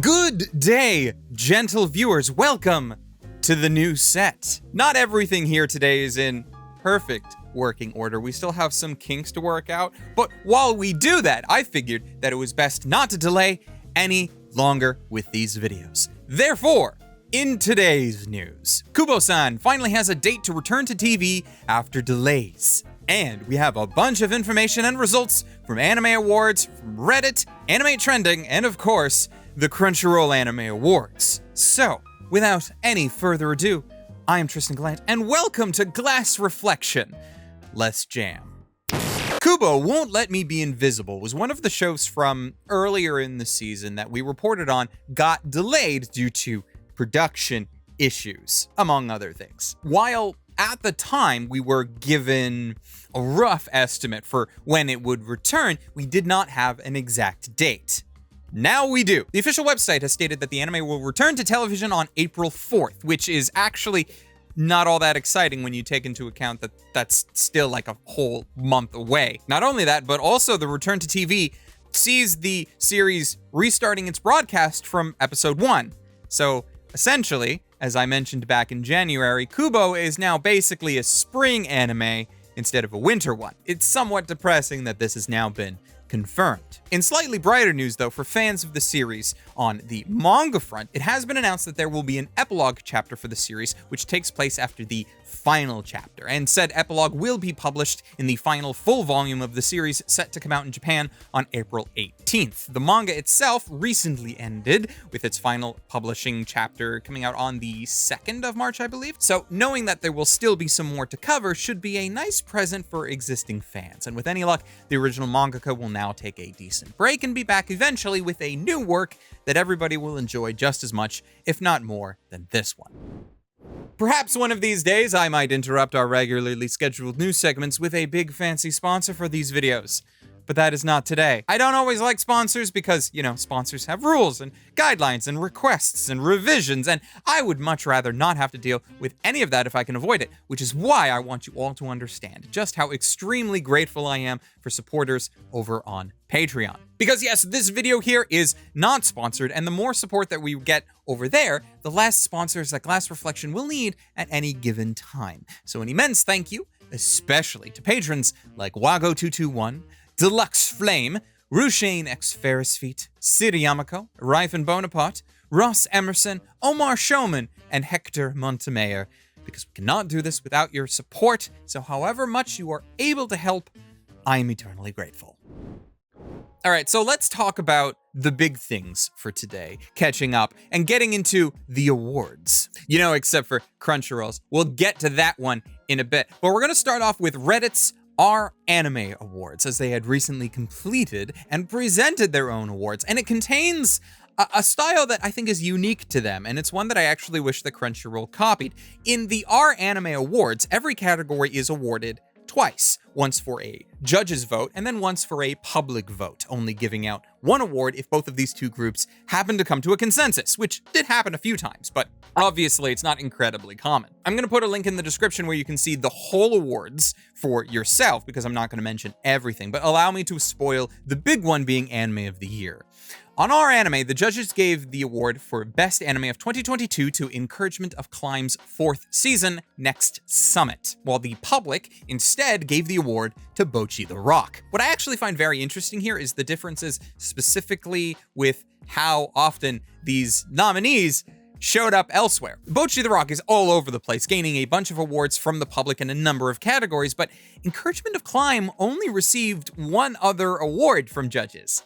Good day, gentle viewers. Welcome to the new set. Not everything here today is in perfect working order. We still have some kinks to work out, but while we do that, I figured that it was best not to delay any longer with these videos. Therefore, in today's news, Kubo-san finally has a date to return to TV after delays. And we have a bunch of information and results from Anime Awards, from Reddit, Anime Trending, and of course, the Crunchyroll Anime Awards. So, without any further ado, I am Tristan Gallant, and welcome to Glass Reflection. Let's jam. Kubo Won't Let Me Be Invisible was one of the shows from earlier in the season that we reported on got delayed due to production issues, among other things. While at the time we were given a rough estimate for when it would return, we did not have an exact date. Now we do. The official website has stated that the anime will return to television on April 4th, which is actually not all that exciting when you take into account that that's still like a whole month away. Not only that, but also the return to TV sees the series restarting its broadcast from episode 1. So essentially, as I mentioned back in January, Kubo is now basically a spring anime instead of a winter one. It's somewhat depressing that this has now been confirmed. In slightly brighter news though, for fans of the series, on the manga front, it has been announced that there will be an epilogue chapter for the series, which takes place after the final chapter, and said epilogue will be published in the final full volume of the series set to come out in Japan on April 18th. The manga itself recently ended, with its final publishing chapter coming out on the 2nd of March, I believe. So knowing that there will still be some more to cover should be a nice present for existing fans, and with any luck, the original mangaka will now take a decent break and be back eventually with a new work that everybody will enjoy just as much, if not more, than this one. Perhaps one of these days I might interrupt our regularly scheduled news segments with a big fancy sponsor for these videos. But that is not today. I don't always like sponsors because, you know, sponsors have rules and guidelines and requests and revisions, and I would much rather not have to deal with any of that if I can avoid it, which is why I want you all to understand just how extremely grateful I am for supporters over on Patreon. Because yes, this video here is not sponsored, and the more support that we get over there, the less sponsors that Glass Reflection will need at any given time. So an immense thank you, especially to patrons like Wago221, Deluxe Flame, Rushane X Ferris Feet, Siri Yamako, Rifen Bonaparte, Ross Emerson, Omar Showman, and Hector Montemayor, because we cannot do this without your support, so however much you are able to help, I am eternally grateful. Alright, so let's talk about the big things for today, catching up and getting into the awards. You know, except for Crunchyroll's. We'll get to that one in a bit, but we're going to start off with Reddit's Our Anime Awards, as they had recently completed and presented their own awards, and it contains a style that I think is unique to them, and it's one that I actually wish that Crunchyroll copied. In the Our Anime Awards, every category is awarded twice, once for a judge's vote and then once for a public vote, only giving out one award if both of these two groups happen to come to a consensus, which did happen a few times, but obviously it's not incredibly common. I'm going to put a link in the description where you can see the whole awards for yourself, because I'm not going to mention everything, but allow me to spoil the big one being Anime of the Year. On Our Anime, the judges gave the award for Best Anime of 2022 to Encouragement of Climb's 4th season, Next Summit, while the public instead gave the award to Bocchi the Rock. What I actually find very interesting here is the differences specifically with how often these nominees showed up elsewhere. Bocchi the Rock is all over the place, gaining a bunch of awards from the public in a number of categories, but Encouragement of Climb only received one other award from judges.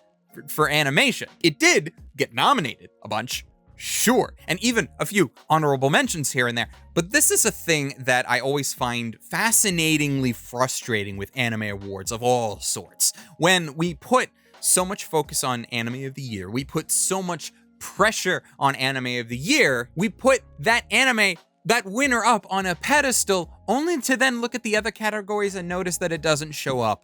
For animation. It did get nominated a bunch, sure, and even a few honorable mentions here and there, but this is a thing that I always find fascinatingly frustrating with anime awards of all sorts. When we put so much focus on Anime of the Year, we put so much pressure on Anime of the Year, we put that anime, that winner up on a pedestal, only to then look at the other categories and notice that it doesn't show up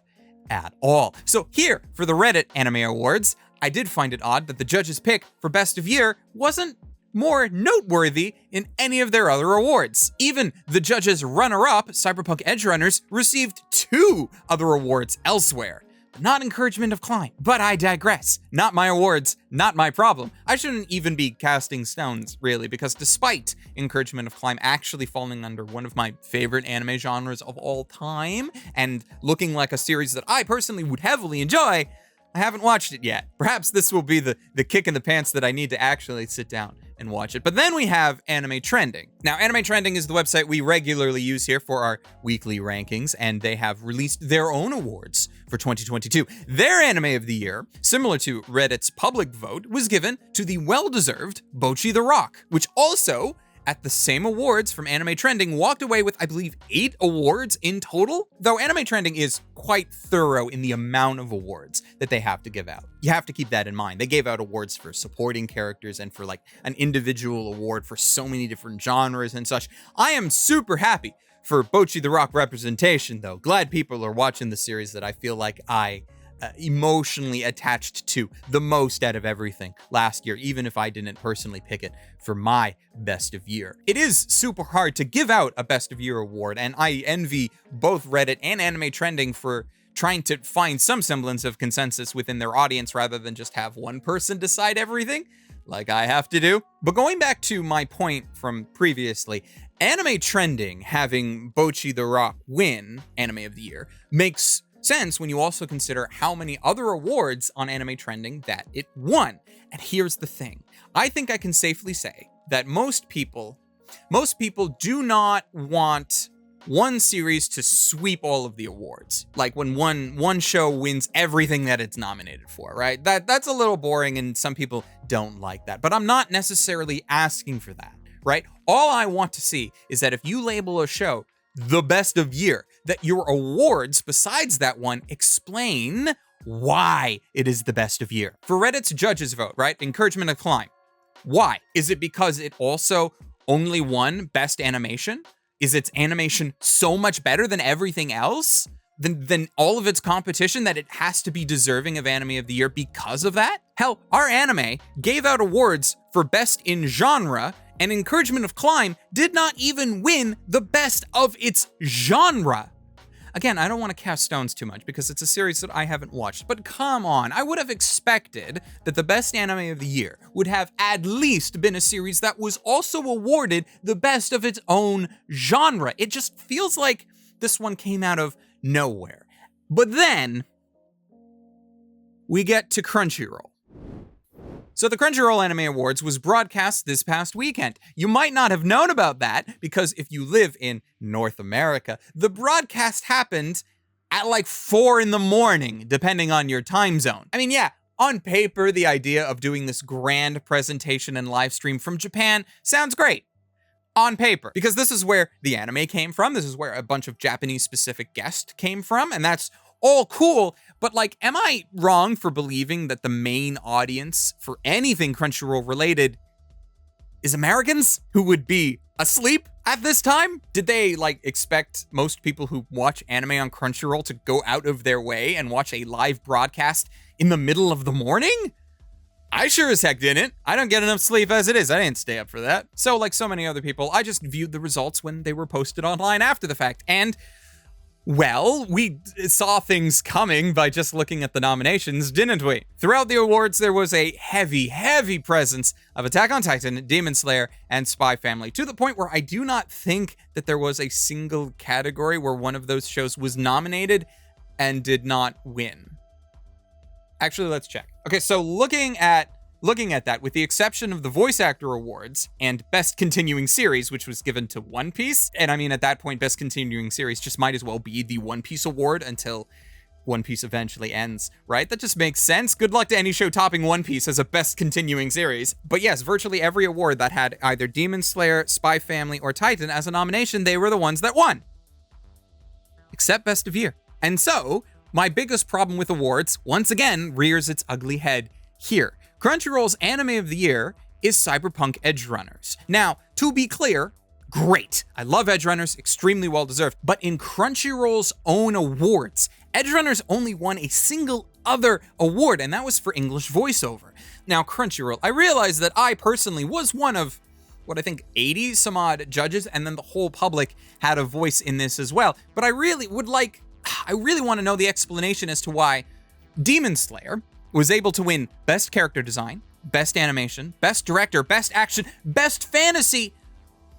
at all. So here, for the Reddit Anime Awards, I did find it odd that the judges' pick for Best of Year wasn't more noteworthy in any of their other awards. Even the judges' runner-up, Cyberpunk Edge Runners, received 2 other awards elsewhere. not encouragement of climb. But I digress. Not my awards, not my problem. I shouldn't even be casting stones, really, because despite encouragement of climb actually falling under one of my favorite anime genres of all time, and looking like a series that I personally would heavily enjoy, I haven't watched it yet. Perhaps this will be the kick in the pants that I need to actually sit down and watch it. But then we have Anime Trending. Now, Anime Trending is the website we regularly use here for our weekly rankings, and they have released their own awards for 2022. Their Anime of the Year, similar to Reddit's public vote, was given to the well-deserved Bocchi the Rock, which also, at the same awards from Anime Trending, walked away with, I believe, 8 awards in total, though Anime Trending is quite thorough in the amount of awards that they have to give out. You have to keep that in mind. They gave out awards for supporting characters and for like an individual award for so many different genres and such. I am super happy for Bocchi the Rock representation, though. Glad people are watching the series that I feel like I emotionally attached to the most out of everything last year, even if I didn't personally pick it for my best of year. It is super hard to give out a best of year award, and I envy both Reddit and Anime Trending for trying to find some semblance of consensus within their audience rather than just have one person decide everything like I have to do. But going back to my point from previously, Anime Trending having Bocchi the Rock win Anime of the Year makes sense when you also consider how many other awards on Anime Trending that it won. And here's the thing. I think I can safely say that most people do not want one series to sweep all of the awards. Like when one show wins everything that it's nominated for, right? That's a little boring and some people don't like that. But I'm not necessarily asking for that, right? All I want to see is that if you label a show the best of year, that your awards, besides that one, explain why it is the best of year. For Reddit's judges vote, right? Encouragement of climb. Why? Is it because it also only won best animation? Is its animation so much better than everything else? Than all of its competition that it has to be deserving of Anime of the Year because of that? Hell, our anime gave out awards for best in genre, and Encouragement of Climb did not even win the best of its genre. Again, I don't want to cast stones too much because it's a series that I haven't watched, but come on, I would have expected that the best anime of the year would have at least been a series that was also awarded the best of its own genre. It just feels like this one came out of nowhere. But then we get to Crunchyroll. So the Crunchyroll Anime Awards was broadcast this past weekend. You might not have known about that because if you live in North America, the broadcast happened at like 4 a.m, depending on your time zone. I mean, yeah, on paper, the idea of doing this grand presentation and live stream from Japan sounds great. On paper, because this is where the anime came from. This is where a bunch of Japanese specific guests came from, and that's all cool. But like, am I wrong for believing that the main audience for anything Crunchyroll related is Americans who would be asleep at this time? Did they like expect most people who watch anime on Crunchyroll to go out of their way and watch a live broadcast in the middle of the morning? I sure as heck didn't. I don't get enough sleep as it is. I didn't stay up for that. So like so many other people, I just viewed the results when they were posted online after the fact. And well, we saw things coming by just looking at the nominations, didn't we? Throughout the awards, there was a heavy presence of Attack on Titan, Demon Slayer, and Spy Family, to the point where I do not think that there was a single category where one of those shows was nominated and did not win. Actually, let's check. Okay, so looking at that, with the exception of the Voice Actor Awards and Best Continuing Series, which was given to One Piece, and I mean, at that point, Best Continuing Series just might as well be the One Piece Award until One Piece eventually ends, right? That just makes sense. Good luck to any show topping One Piece as a Best Continuing Series. But yes, virtually every award that had either Demon Slayer, Spy Family, or Titan as a nomination, they were the ones that won. Except Best of Year. And so, my biggest problem with awards, once again, rears its ugly head here. Crunchyroll's Anime of the Year is Cyberpunk Edgerunners. Now, to be clear, great. I love Edgerunners, extremely well-deserved. But in Crunchyroll's own awards, Edgerunners only won a single other award, and that was for English voiceover. Now, Crunchyroll, I realize that I personally was one of, what I think, 80 some odd judges, and then the whole public had a voice in this as well. But I really want to know the explanation as to why Demon Slayer was able to win Best Character Design, Best Animation, Best Director, Best Action, Best Fantasy,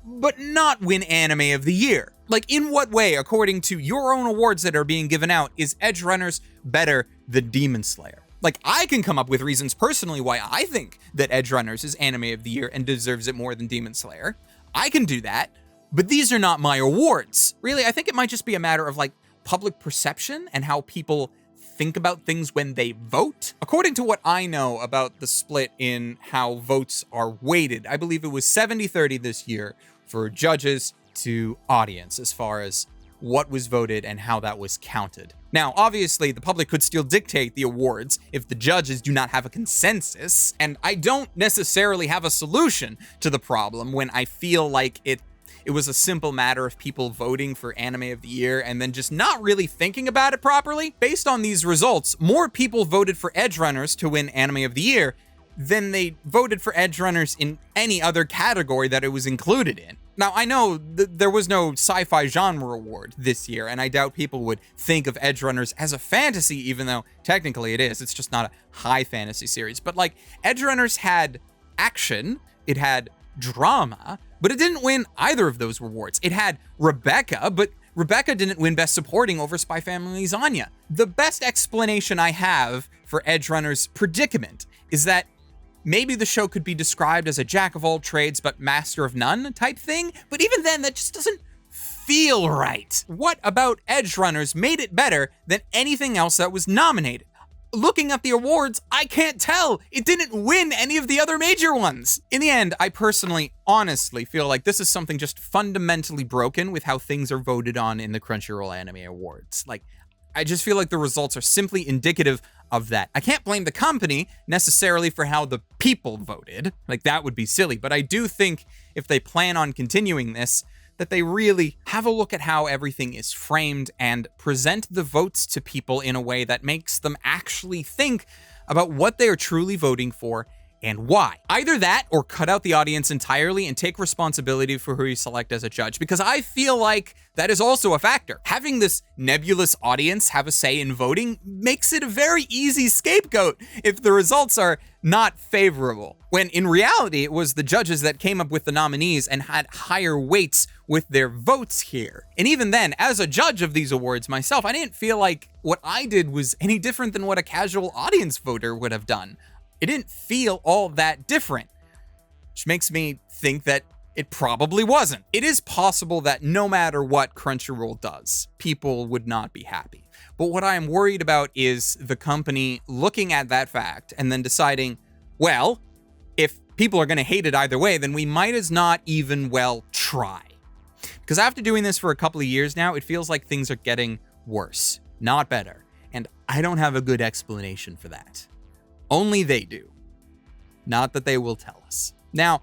but not win Anime of the Year. Like, in what way, according to your own awards that are being given out, is Edge Runners better than Demon Slayer? Like, I can come up with reasons personally why I think that Edge Runners is Anime of the Year and deserves it more than Demon Slayer. I can do that, but these are not my awards. Really, I think it might just be a matter of, like, public perception and how people think about things when they vote. According to what I know about the split in how votes are weighted, I believe it was 70-30 this year for judges to audience as far as what was voted and how that was counted. Now, obviously, the public could still dictate the awards if the judges do not have a consensus, and I don't necessarily have a solution to the problem when I feel like it was a simple matter of people voting for Anime of the Year and then just not really thinking about it properly. Based on these results, more people voted for Edge Runners to win Anime of the Year than they voted for Edge Runners in any other category that it was included in. Now, I know there was no sci-fi genre award this year, and I doubt people would think of Edge Runners as a fantasy, even though technically it is. It's just not a high fantasy series. But, like, Edge Runners had action, it had drama, but it didn't win either of those awards. It had Rebecca, but Rebecca didn't win Best Supporting over Spy Family's Anya. The best explanation I have for Edge Runners' predicament is that maybe the show could be described as a jack of all trades but master of none type thing, but even then, that just doesn't feel right. What about Edge Runners made it better than anything else that was nominated? Looking at the awards, I can't tell. It didn't win any of the other major ones. In the end, I personally, honestly feel like this is something just fundamentally broken with how things are voted on in the Crunchyroll Anime Awards. Like, I just feel like the results are simply indicative of that. I can't blame the company necessarily for how the people voted. Like, that would be silly. But I do think if they plan on continuing this, that they really have a look at how everything is framed and present the votes to people in a way that makes them actually think about what they are truly voting for and why. Either that or cut out the audience entirely and take responsibility for who you select as a judge, because I feel like that is also a factor. Having this nebulous audience have a say in voting makes it a very easy scapegoat if the results are not favorable, when in reality it was the judges that came up with the nominees and had higher weights with their votes here. And even then, as a judge of these awards myself, I didn't feel like what I did was any different than what a casual audience voter would have done. It didn't feel all that different, which makes me think that it probably wasn't. It is possible that no matter what Crunchyroll does, people would not be happy. But what I am worried about is the company looking at that fact and then deciding, well, if people are going to hate it either way, then we might as not even well try. Because after doing this for a couple of years now, it feels like things are getting worse, not better. And I don't have a good explanation for that. Only they do. Not that they will tell us. Now,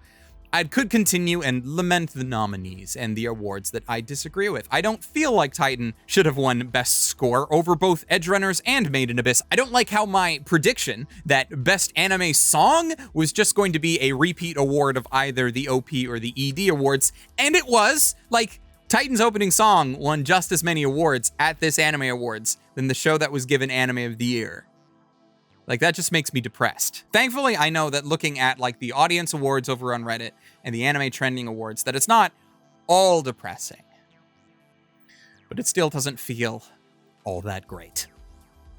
I could continue and lament the nominees and the awards that I disagree with. I don't feel like Titan should have won Best Score over both Edge Runners and Made in Abyss. I don't like how my prediction that Best Anime Song was just going to be a repeat award of either the OP or the ED awards, and it was. Like, Titan's opening song won just as many awards at this Anime Awards than the show that was given Anime of the Year. Like, that just makes me depressed. Thankfully, I know that looking at, like, the audience awards over on Reddit and the anime trending awards, that it's not all depressing. But it still doesn't feel all that great.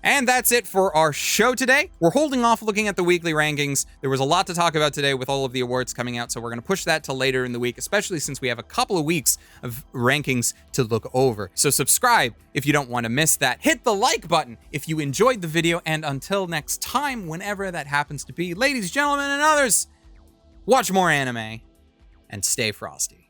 And that's it for our show today. We're holding off looking at the weekly rankings. There was a lot to talk about today with all of the awards coming out, so we're going to push that to later in the week, especially since we have a couple of weeks of rankings to look over. So subscribe if you don't want to miss that. Hit the like button if you enjoyed the video, and until next time, whenever that happens to be, ladies, gentlemen, and others, watch more anime and stay frosty.